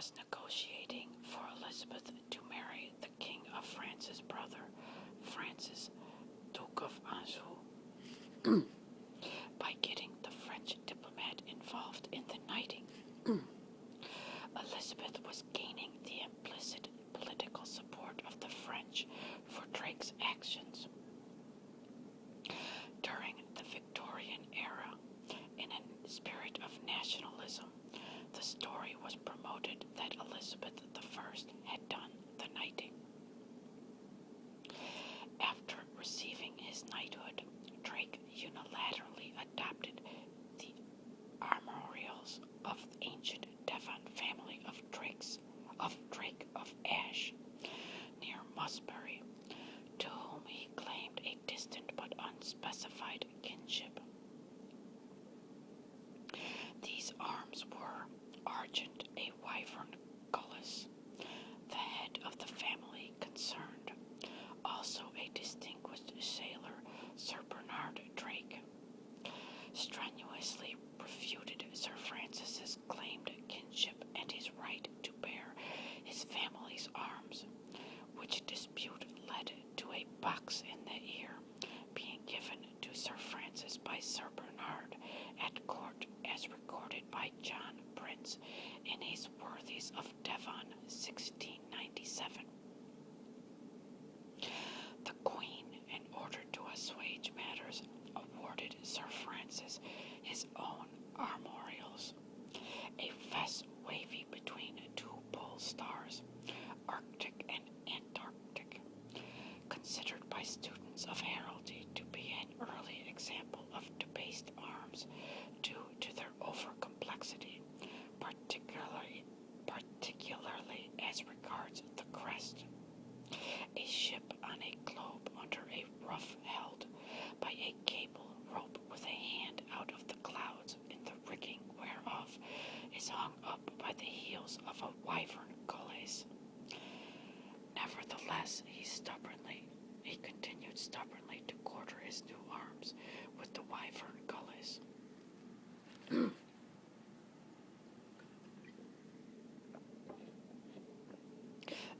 was negotiating for Elizabeth to marry the King of France's brother, Francis, Duke of Anjou, by getting the French diplomat involved in the knighting. Elizabeth was gaining the implicit political support of the French for Drake's actions. During the Victorian era, in a spirit of nationalism, the story was promoted that Elizabeth I had done the knighting. After receiving his knighthood, Drake unilaterally adopted the armorials of the ancient Devon family of Drake of Ash, near Musbury, to whom he claimed a distant but unspecified kinship. These arms were Argent, a wyvern cullis, the head of the family concerned, also a distinguished sailor, Sir Bernard Drake, strenuously refuted Sir Francis's claimed kinship and his right to bear his family's arms, which dispute led to a box in the ear being given to Sir Francis by Sir Bernard at court, as recorded by John Prince in his Worthies of Devon, 1697. The Queen, in order to assuage matters, awarded Sir Francis his own armorials, a vest wavy between two pole stars, Arctic and Antarctic, considered by students of heraldry to be an early example of debased arms due to their over-complexity, particularly as regards the crest. A ship on a globe under a ruff held by a cable rope with a hand out of the clouds, in the rigging whereof is hung up by the heels of a wyvern cullis. Nevertheless, he continued stubbornly to quarter his new arms with the wyvern cullis.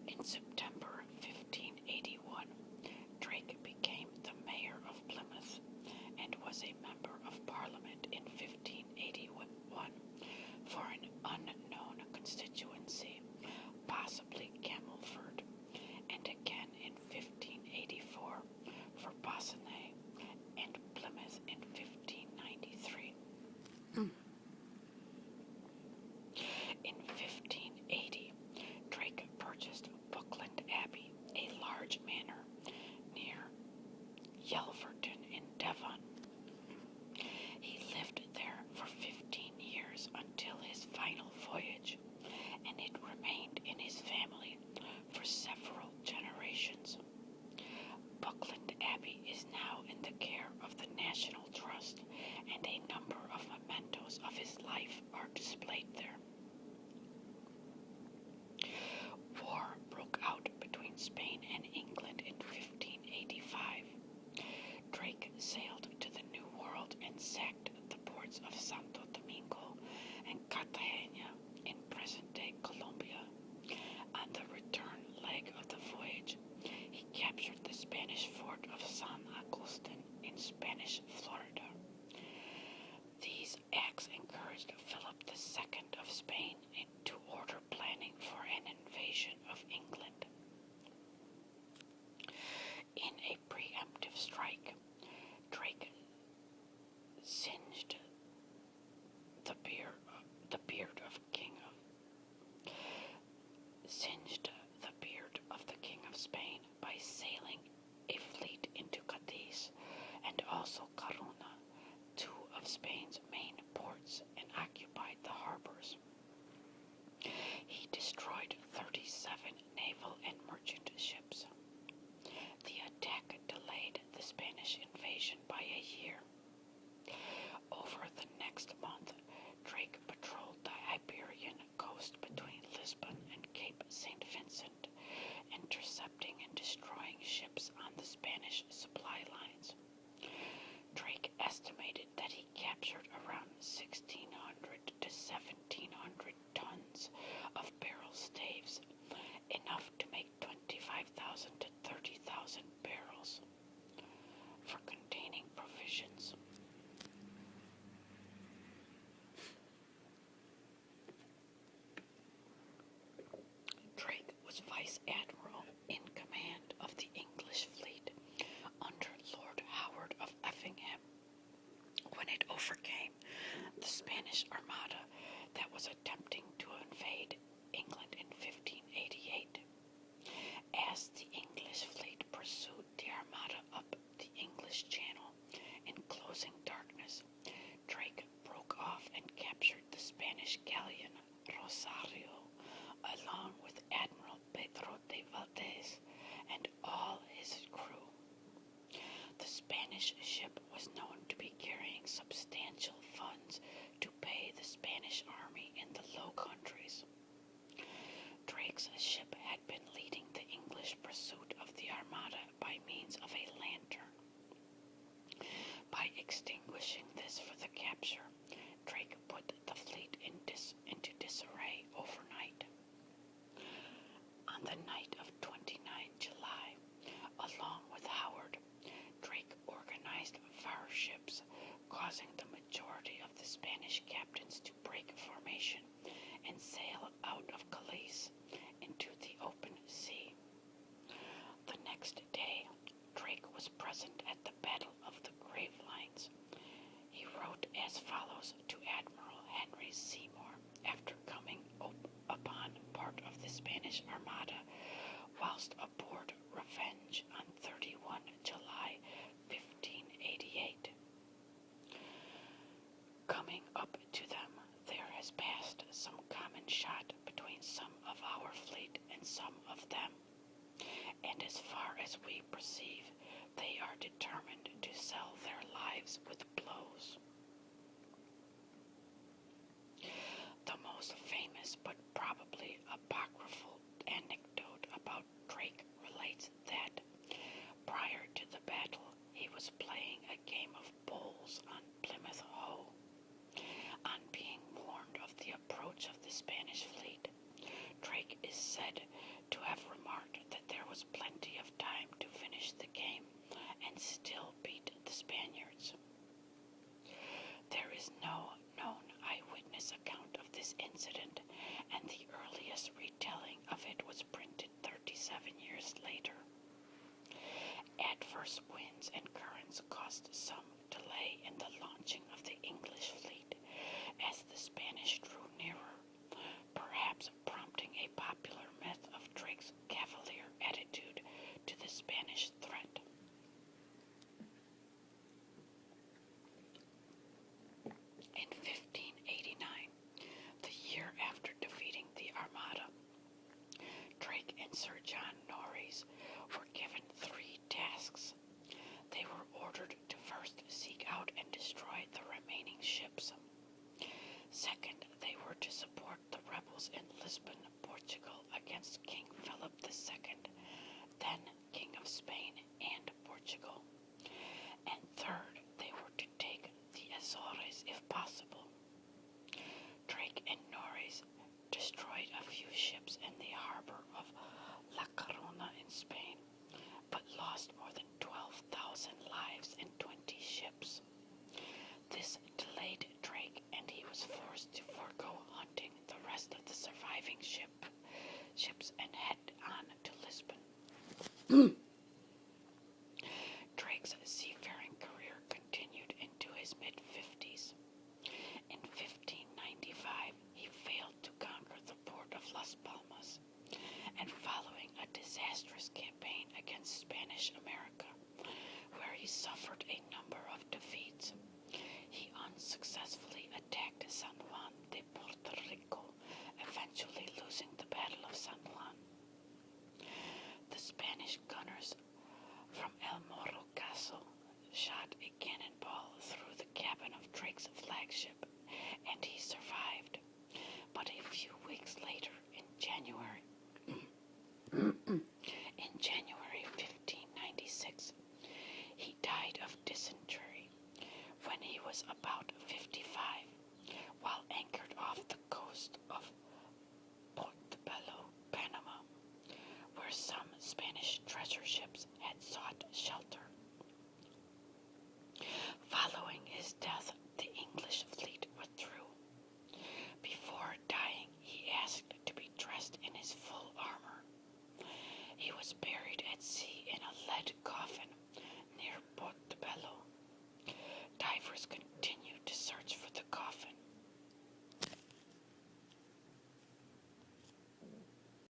In September 1581, Drake became the mayor of Plymouth and was a member of Parliament in 1581 for an unknown constituency, possibly Camelford, and again in 1584 for Bossiney and Plymouth in 1593. In 1580, Drake purchased Buckland Abbey, a large manor near Yelverton in Devon. He lived there for 15 years until his final voyage, and it remained in his family for several generations. Buckland Abbey is now in the care of the National Trust, and a number of mementos of his life are displayed there. War broke out between Spain and England in 1585. Drake sailed to the New World and sacked the ports of Santo Domingo and Cartagena in present-day Colombia. On the return leg of the voyage, he captured the Spanish fort of San Agustin in Spanish Florida. These acts encouraged Philip II of Spain to order planning for an invasion of England. In a preemptive strike, Drake singed the beard of the King of Spain by sailing a fleet into Cadiz and also Corunna, two of Spain's main ports, and occupied the harbors. He destroyed 37 naval and merchant ships. The attack delayed the Spanish invasion by a year. Over the next month, Drake patrolled the Iberian coast between Lisbon and Cape St. Vincent, intercepting and destroying ships on the Spanish supply lines. Drake estimated that he captured around 1,600 to 1,700 tons of barrels Spanish Armada that was attempting to invade England in 1588. As the English fleet pursued the Armada up the English Channel in closing darkness, Drake broke off and captured the Spanish galleon Rosario, along with Admiral Pedro de Valdez and all his crew. The Spanish ship was known to be carrying substantial funds to pay the Spanish army in the Low Countries. Drake's ship had been leading the English pursuit of the Armada by means of a lantern. By extinguishing this for the capture, Drake put the fleet into disarray overnight. On the night of 29 July, along with Howard, Drake organized fire ships, causing the majority of the Spanish captains to break formation and sail out of Calais into the open sea. The next day, Drake was present at the Battle of the Gravelines. He wrote as follows to Admiral Henry Seymour after coming upon part of the Spanish Armada whilst aboard Revenge on 31 July 1588. Coming up to them, there has passed some common shot between some of our fleet and some of them, and as far as we perceive, they are determined to sell their lives with blows. The most famous but probably apocryphal anecdote about Drake relates that, prior to the battle, he was playing a game of bowls on Plymouth Hoe. On being warned of the approach of the Spanish fleet, Drake is said to have remarked that there was plenty of time to finish the game and still beat the Spaniards. There is no known eyewitness account of this incident, and the earliest retelling of it was printed 37 years later. Adverse winds and currents caused some delay in the launching of the English fleet as the Spanish drew nearer, perhaps prompting a popular myth of Drake's cavalier attitude to the Spanish threat. In 1589, the year after defeating the Armada, Drake and Sir John Norreys were given 3 tasks. They were ordered to first seek out and destroy the remaining ships. Second, they were to support the rebels in Lisbon, Portugal, against King Philip II, then King of Spain and Portugal. And third, they were to take the Azores if possible. Drake and Norreys destroyed a few ships in the harbor of La Coruna in Spain, but lost more than 12,000 lives and 20 ships. This delayed Drake, and he was forced to forego hunting the rest of the surviving ships and head on to Lisbon. Drake's seafaring career continued into his mid-50s. In 1595, he failed to conquer the port of Las Palmas, and following a disastrous campaign against Spanish America, where he suffered a number of defeats, he unsuccessfully attacked San Juan de Puerto Rico, eventually losing the Battle of San Juan. The Spanish gunners from El Morro Castle shot a cannonball through the cabin of Drake's flagship, and he survived. But a few weeks later, in January 1596, he died of dysentery when he was about 55, while anchored off the coast of Portobello, Panama, where some Spanish treasure ships had sought shelter. Following his death, the English fleet withdrew. Before dying, he asked to be dressed in his full armor. He was buried at sea in a lead coffin near Portobello. Divers